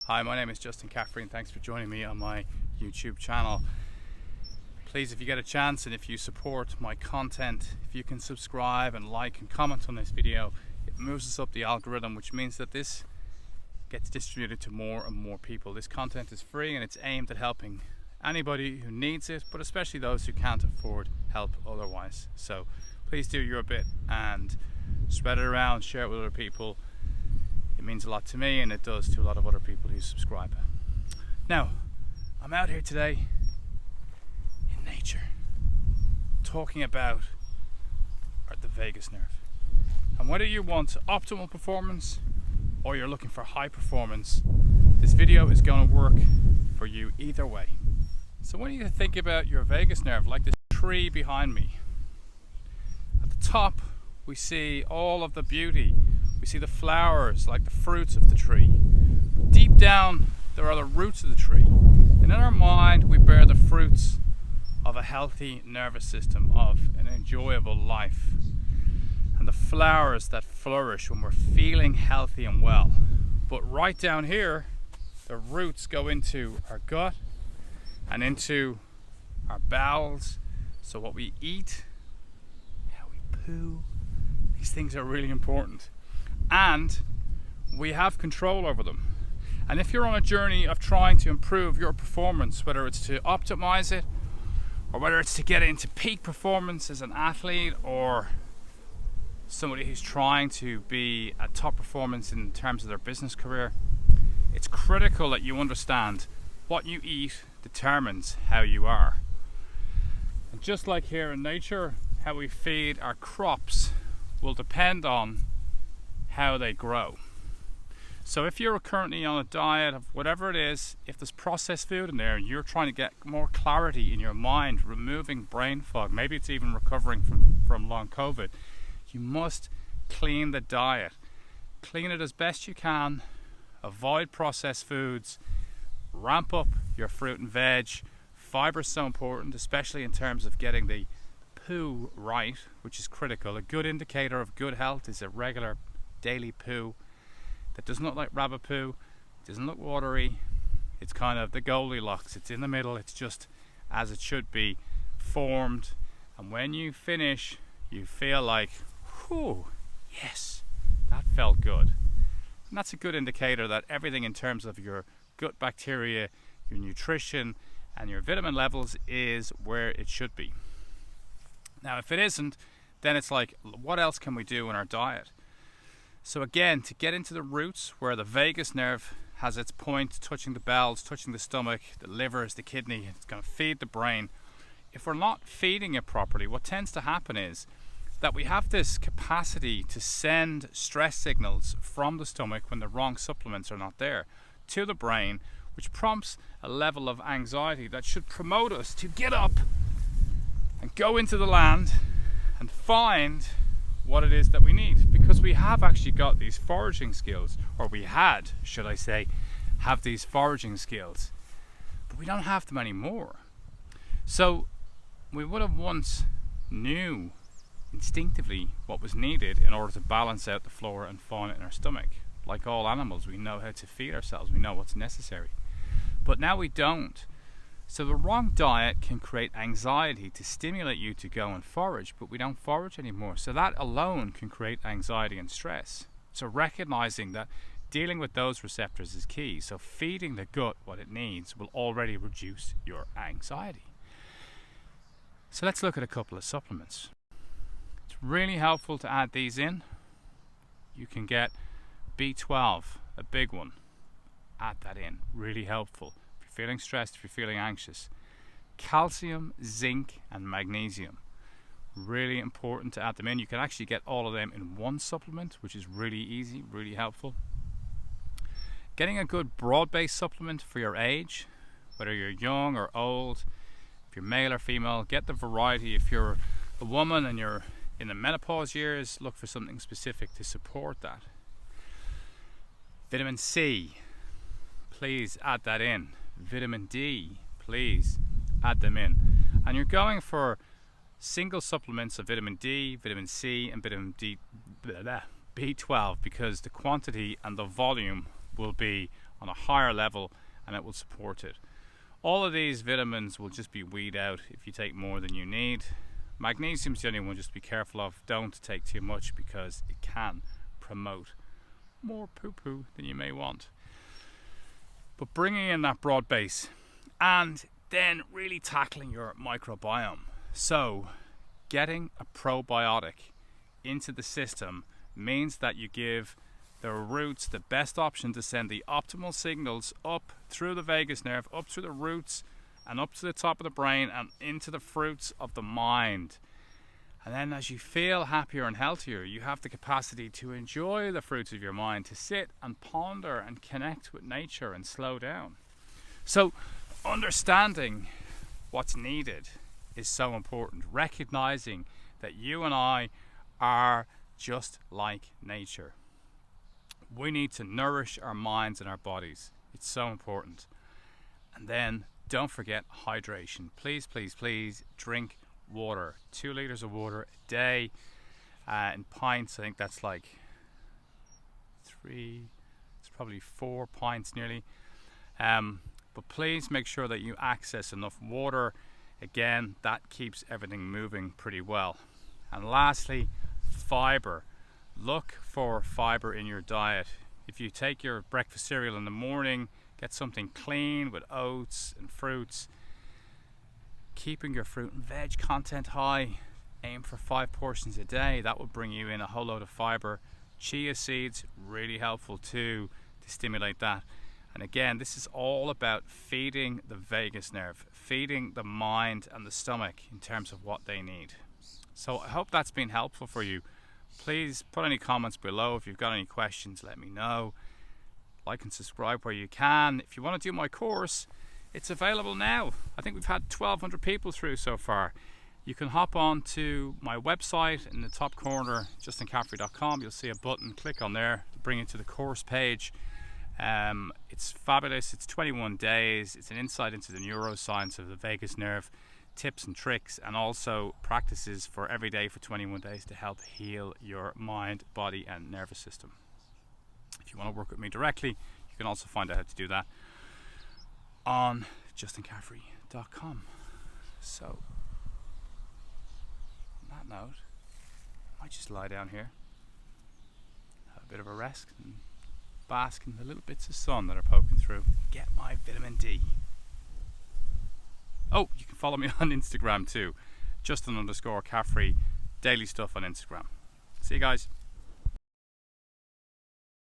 Hi, my name is Justin Caffrey and thanks for joining me on my YouTube channel. Please, if you get a chance and if you support my content, if you can subscribe and like and comment on this video, it moves us up the algorithm, which means that this gets distributed to more and more people. This content is free and it's aimed at helping anybody who needs it, but especially those who can't afford help otherwise. So please do your bit and spread it around, share it with other people. It means a lot to me and it does to a lot of other people who subscribe. Now, I'm out here today in nature talking about the vagus nerve. And whether you want optimal performance or you're looking for high performance, this video is going to work for you either way. So when you think about your vagus nerve, like this tree behind me, at the top we see all of the beauty. We see the flowers, like the fruits of the tree. Deep down, there are the roots of the tree. And in our mind, we bear the fruits of a healthy nervous system, of an enjoyable life. And the flowers that flourish when we're feeling healthy and well. But right down here, the roots go into our gut and into our bowels. So what we eat, how we poo, these things are really important. And we have control over them. And if you're on a journey of trying to improve your performance, whether it's to optimize it or whether it's to get into peak performance as an athlete or somebody who's trying to be at top performance in terms of their business career, it's critical that you understand what you eat determines how you are. And just like here in nature, how we feed our crops will depend on how they grow. So if you're currently on a diet of whatever it is, if there's processed food in there, you're trying to get more clarity in your mind, removing brain fog, maybe it's even recovering from long COVID, you must clean the diet. Clean it as best you can, avoid processed foods, ramp up your fruit and veg. Fiber is so important, especially in terms of getting the poo right, which is critical. A good indicator of good health is a regular daily poo that doesn't look like rabbit poo, doesn't look watery, it's kind of the Goldilocks, it's in the middle, it's just as it should be, formed, and when you finish you feel like, whew, yes, that felt good. And that's a good indicator that everything in terms of your gut bacteria, your nutrition and your vitamin levels is where it should be. Now if it isn't, then it's like, what else can we do in our diet? So again, to get into the roots where the vagus nerve has its point, touching the bowels, touching the stomach, the livers, the kidney, it's going to feed the brain. If we're not feeding it properly, what tends to happen is that we have this capacity to send stress signals from the stomach when the wrong supplements are not there to the brain, which prompts a level of anxiety that should promote us to get up and go into the land and find what it is that we need, because we have actually got these foraging skills, or we had, should I say, have these foraging skills, but we don't have them anymore. So we would have once knew instinctively what was needed in order to balance out the flora and fauna in our stomach. Like all animals, we know how to feed ourselves, we know what's necessary, but now we don't. So the wrong diet can create anxiety to stimulate you to go and forage, but we don't forage anymore. So that alone can create anxiety and stress. So recognizing that dealing with those receptors is key. So feeding the gut what it needs will already reduce your anxiety. So let's look at a couple of supplements. It's really helpful to add these in. You can get B12, a big one. Add that in, really helpful. Feeling stressed, if you're feeling anxious. Calcium, zinc and magnesium, really important to add them in. You can actually get all of them in one supplement, which is really easy, really helpful. Getting a good broad-based supplement for your age, whether you're young or old, if you're male or female, get the variety. If you're a woman and you're in the menopause years, look for something specific to support that. Vitamin C, please add that in. Vitamin D, please add them in. And you're going for single supplements of vitamin D, vitamin C and vitamin B12, because the quantity and the volume will be on a higher level, and it will support it. All of these vitamins will just be weed out if you take more than you need. Magnesium's the only one just be careful of. Don't take too much because it can promote more poo-poo than you may want. But bringing in that broad base and then really tackling your microbiome. So getting a probiotic into the system means that you give the roots the best option to send the optimal signals up through the vagus nerve, up through the roots and up to the top of the brain and into the fruits of the mind. And then as you feel happier and healthier, you have the capacity to enjoy the fruits of your mind, to sit and ponder and connect with nature and slow down. So understanding what's needed is so important. Recognizing that you and I are just like nature. We need to nourish our minds and our bodies. It's so important. And then don't forget hydration. Please, please, please drink water. 2 liters of water a day in pints. I think that's like 3, it's probably 4 pints nearly. But please make sure that you access enough water. Again, that keeps everything moving pretty well. And lastly, fiber. Look for fiber in your diet. If you take your breakfast cereal in the morning, get something clean with oats and fruits. Keeping your fruit and veg content high. Aim for 5 portions a day. That will bring you in a whole load of fiber. Chia seeds, really helpful too to stimulate that. And again, this is all about feeding the vagus nerve, feeding the mind and the stomach in terms of what they need. So I hope that's been helpful for you. Please put any comments below. If you've got any questions, let me know. Like and subscribe where you can. If you want to do my course, it's available now. I think we've had 1,200 people through so far. You can hop on to my website in the top corner, justincaffrey.com. You'll see a button. Click on there to bring you to the course page. It's fabulous. It's 21 days. It's an insight into the neuroscience of the vagus nerve, tips and tricks, and also practices for every day for 21 days to help heal your mind, body and nervous system. If you want to work with me directly, you can also find out how to do that on justincaffrey.com. So on that note, I might just lie down here, have a bit of a rest and bask in the little bits of sun that are poking through. Get my vitamin D. Oh, you can follow me on Instagram too. Justin_Caffrey. Daily stuff on Instagram. See you guys.